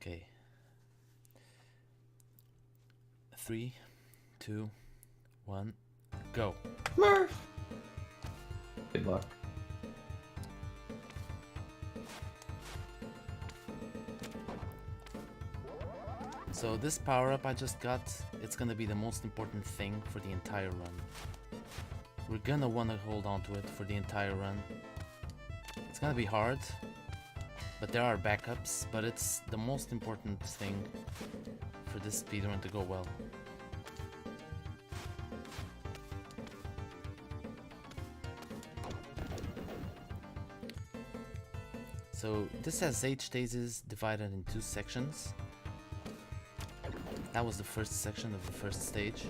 Okay. 3, 2, 1, go. Smurf! Good luck. So this power-up I just got, it's gonna be the most important thing for the entire run. We're gonna wanna hold on to it for the entire run. It's gonna be hard, but there are backups, but it's the most important thing for this speedrun to go well. So this has 8 stages divided in 2 sections. That was the first section of the first stage.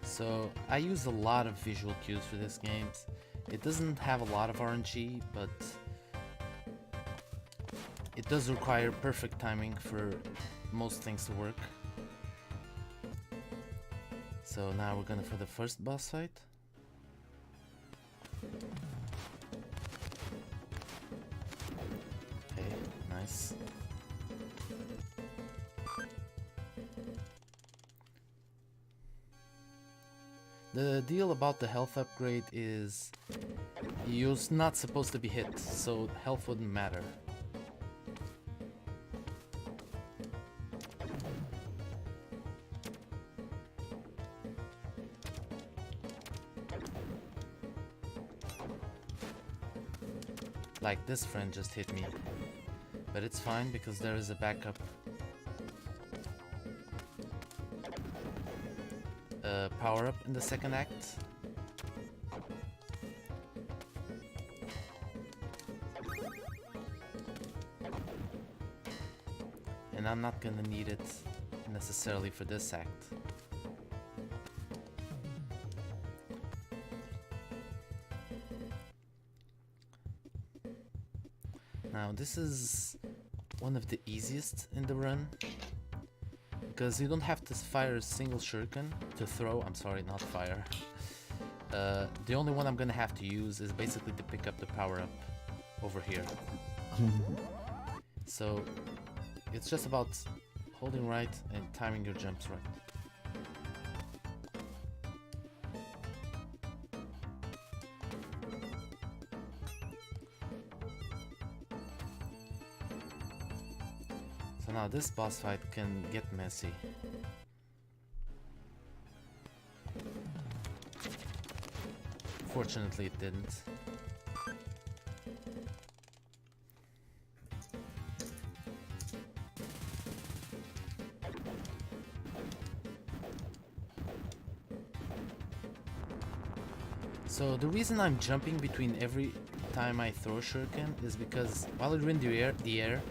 So I use a lot of visual cues for this game. It doesn't have a lot of RNG, but it does require perfect timing for most things to work. So now we're gonna for the first boss fight. Okay, nice. The deal about the health upgrade is you're not supposed to be hit, so health wouldn't matter. Like this friend just hit me, but it's fine because there is a backup. Power up in the second act. And I'm not gonna need it necessarily for this act. Now this is one of the easiest in the run, because you don't have to fire a single shuriken to throw. I'm sorry, not fire. The only one I'm gonna have to use is basically to pick up the power-up over here. So it's just about holding right and timing your jumps right. So now this boss fight can get messy. Fortunately it didn't. So the reason I'm jumping between every time I throw a shuriken is because while you're in the air,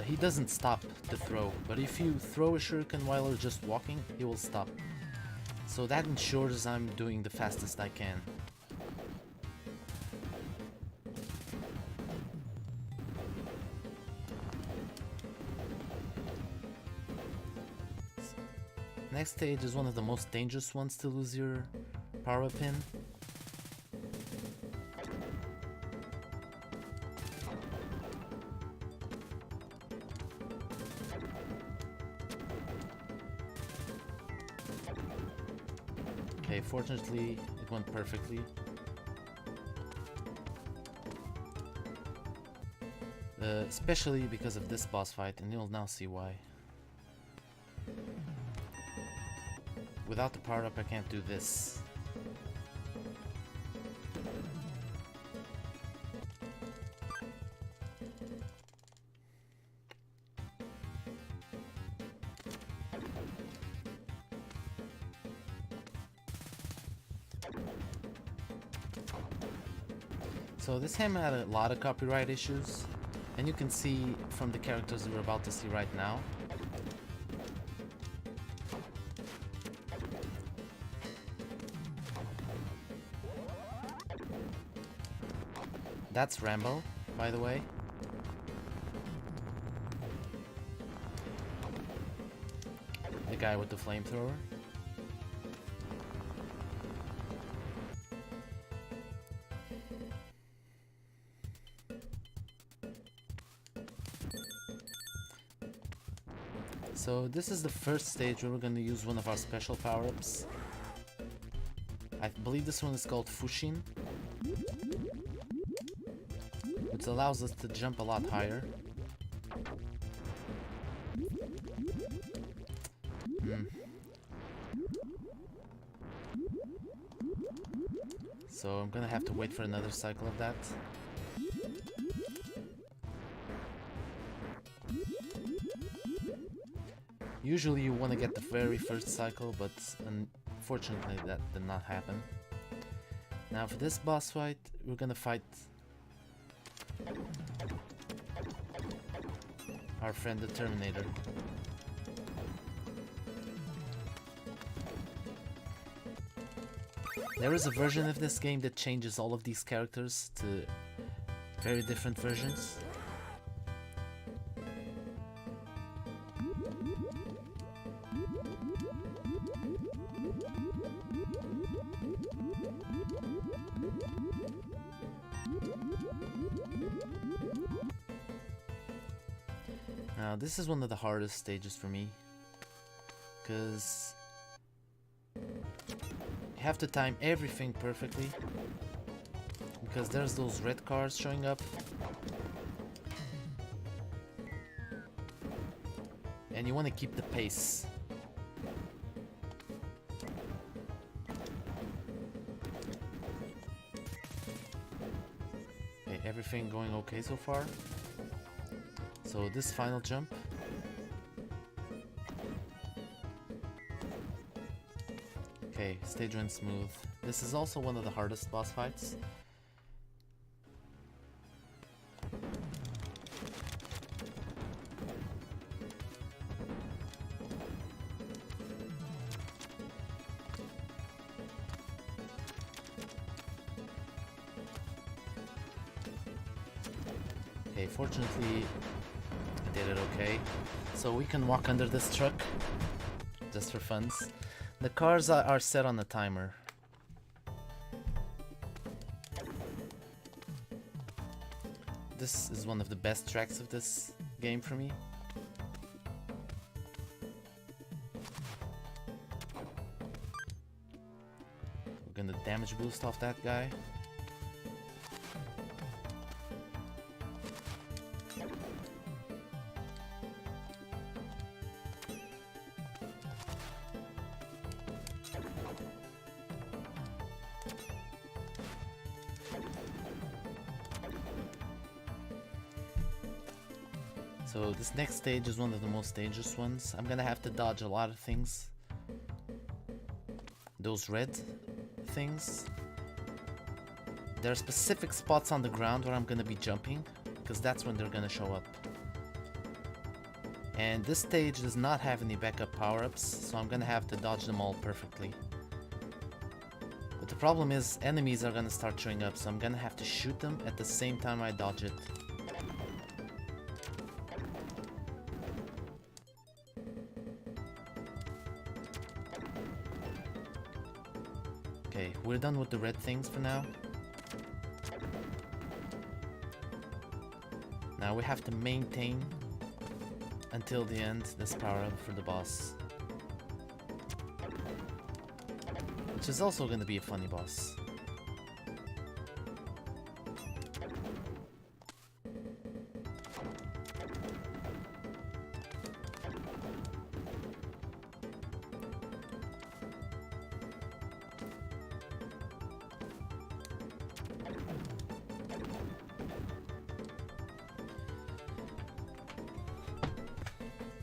he doesn't stop to throw, but if you throw a shuriken while you're just walking, he will stop. So that ensures I'm doing the fastest I can. Next stage is one of the most dangerous ones to lose your power-up in. Okay, fortunately it went perfectly. Especially because of this boss fight, and you'll now see why. Without the power-up I can't do this. So this game had a lot of copyright issues, and you can see from the characters we're about to see right now. That's Rambo, by the way. The guy with the flamethrower. So this is the first stage where we're going to use one of our special power-ups. I believe this one is called Fushin, which allows us to jump a lot higher. So I'm gonna have to wait for another cycle of that. Usually you want to get the very first cycle, but unfortunately that did not happen. Now for this boss fight, we're gonna fight our friend the Terminator. There is a version of this game that changes all of these characters to very different versions. Now this is one of the hardest stages for me, because you have to time everything perfectly, because there's those red cars showing up, and you want to keep the pace. Okay, everything going okay so far. So this final jump, okay, stage went smooth. This is also one of the hardest boss fights. Okay, fortunately I did it okay. So we can walk under this truck just for funs. The cars are set on a timer. This is one of the best tracks of this game for me. We're gonna damage boost off that guy. So this next stage is one of the most dangerous ones. I'm gonna have to dodge a lot of things. Those red things. There are specific spots on the ground where I'm gonna be jumping, because that's when they're gonna show up. And this stage does not have any backup power-ups, so I'm gonna have to dodge them all perfectly. But the problem is, enemies are gonna start showing up, so I'm gonna have to shoot them at the same time I dodge it. Okay, we're done with the red things for now. Now we have to maintain until the end this power up for the boss, which is also going to be a funny boss.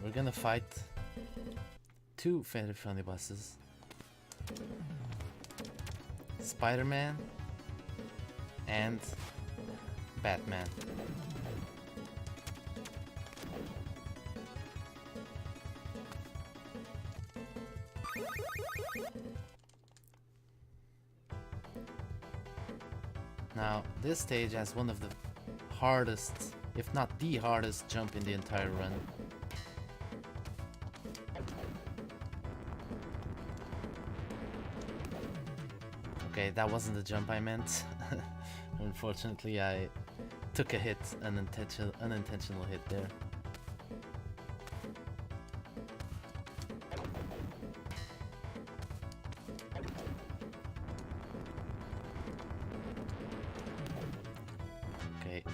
We're gonna fight two very funny bosses. Spider-Man and Batman. Now, this stage has one of the hardest, if not the hardest, jump in the entire run. Okay, that wasn't the jump I meant. Unfortunately, I took a hit, an unintentional hit there. Okay,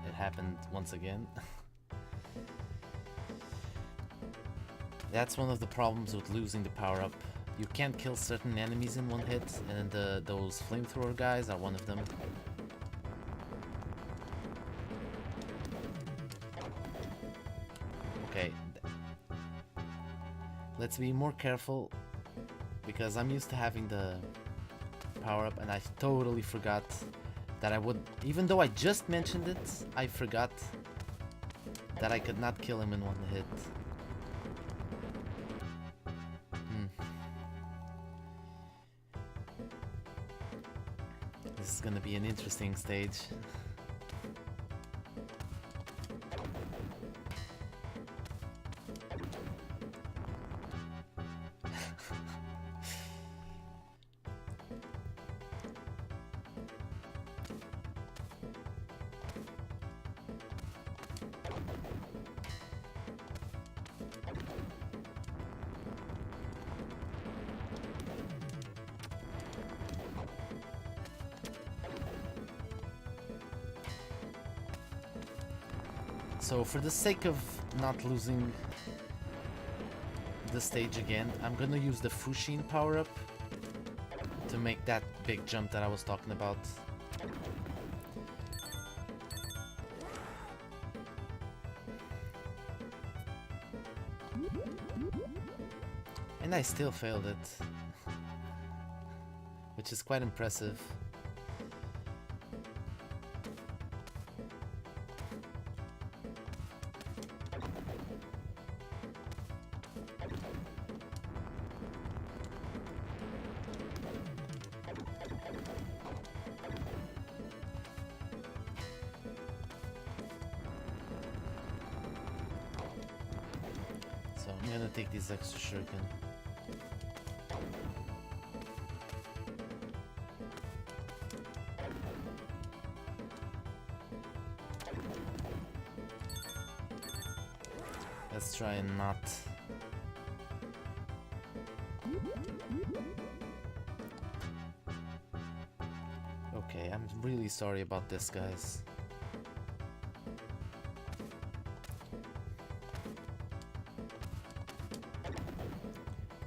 it happened once again. That's one of the problems with losing the power-up. You can't kill certain enemies in one hit, and those flamethrower guys are one of them. Okay, let's be more careful, because I'm used to having the power-up, and I totally forgot that I would, even though I just mentioned it, I forgot that I could not kill him in one hit. This is gonna be an interesting stage. So for the sake of not losing the stage again, I'm gonna use the Fushin power-up to make that big jump that I was talking about. And I still failed it, which is quite impressive. So I'm gonna take this extra shuriken. Let's try and not. Okay, I'm really sorry about this, guys.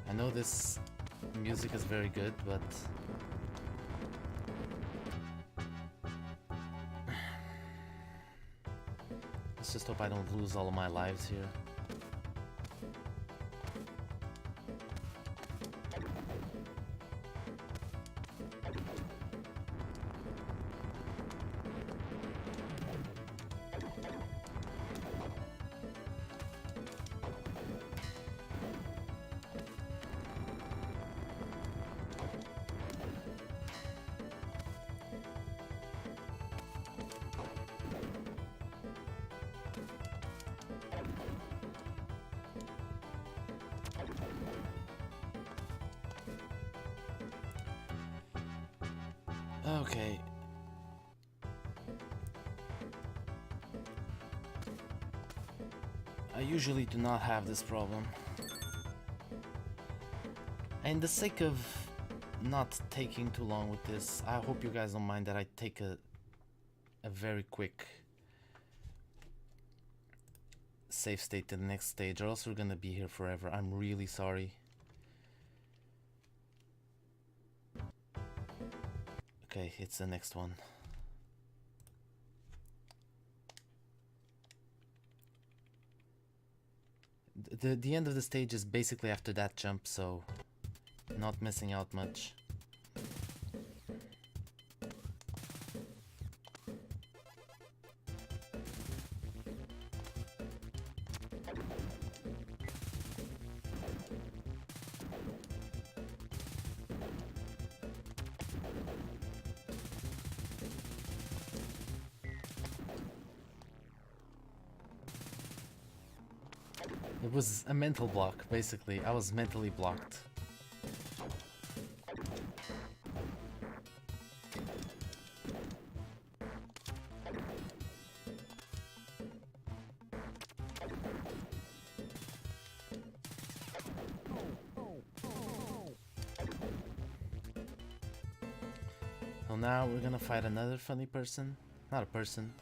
I know this music is very good, but let's just hope I don't lose all of my lives here. Okay. I usually do not have this problem. And the sake of not taking too long with this, I hope you guys don't mind that I take a very quick save state to the next stage, or else we're gonna be here forever. I'm really sorry. Okay, it's the next one. The end of the stage is basically after that jump, so not missing out much. It was a mental block, basically. I was mentally blocked. So now we're gonna fight another funny person. Not a person.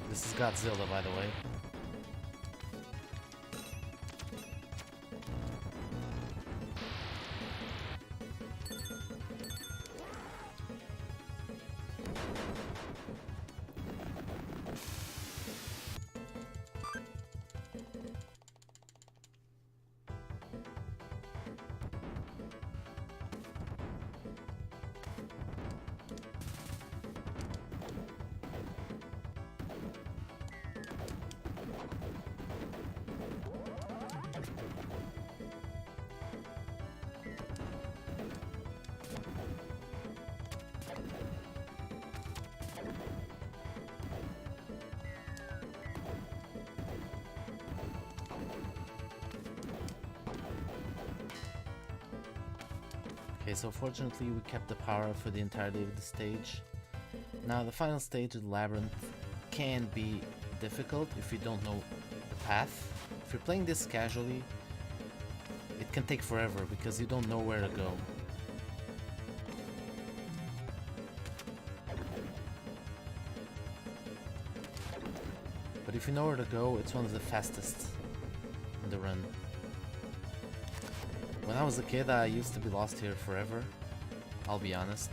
This is Godzilla, by the way. Okay, so fortunately we kept the power up for the entirety of the stage. Now the final stage of the labyrinth can be difficult if you don't know the path. If you're playing this casually, it can take forever because you don't know where to go. But if you know where to go, it's one of the fastest in the run. When I was a kid, I used to be lost here forever, I'll be honest.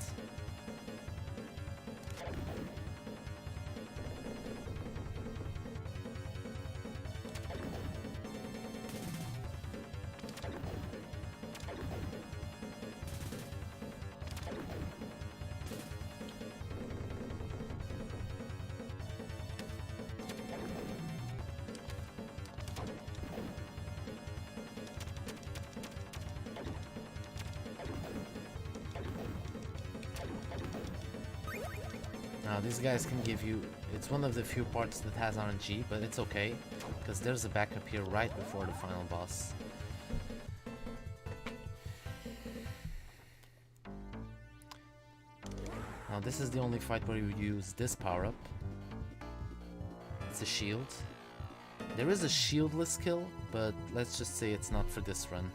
Now these guys can give you, it's one of the few parts that has RNG, but it's okay, because there's a backup here right before the final boss. Now this is the only fight where you use this power-up. It's a shield. There is a shieldless kill, but let's just say it's not for this run.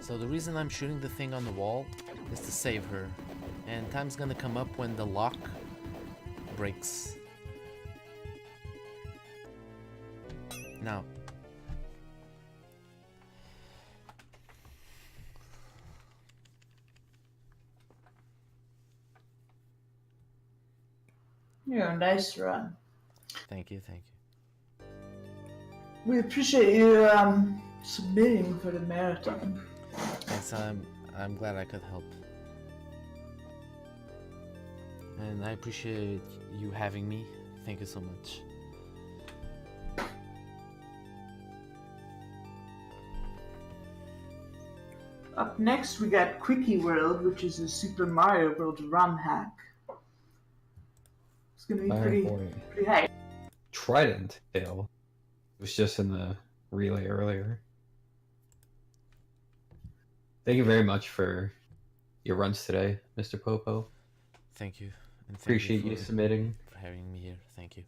So the reason I'm shooting the thing on the wall is to save her, and time's gonna come up when the lock breaks. Now, Yeah, nice run. thank you, thank you. We appreciate you submitting for the marathon. Thanks, I'm glad I could help. And I appreciate you having me. Thank you so much. Up next, we got Quickie World, which is a Super Mario World run hack. It's gonna be pretty high. Trident tail. It was just in the relay earlier. Thank you very much for your runs today, Mr. Popo. Thank you. And thank Appreciate you you submitting. for having me here. Thank you.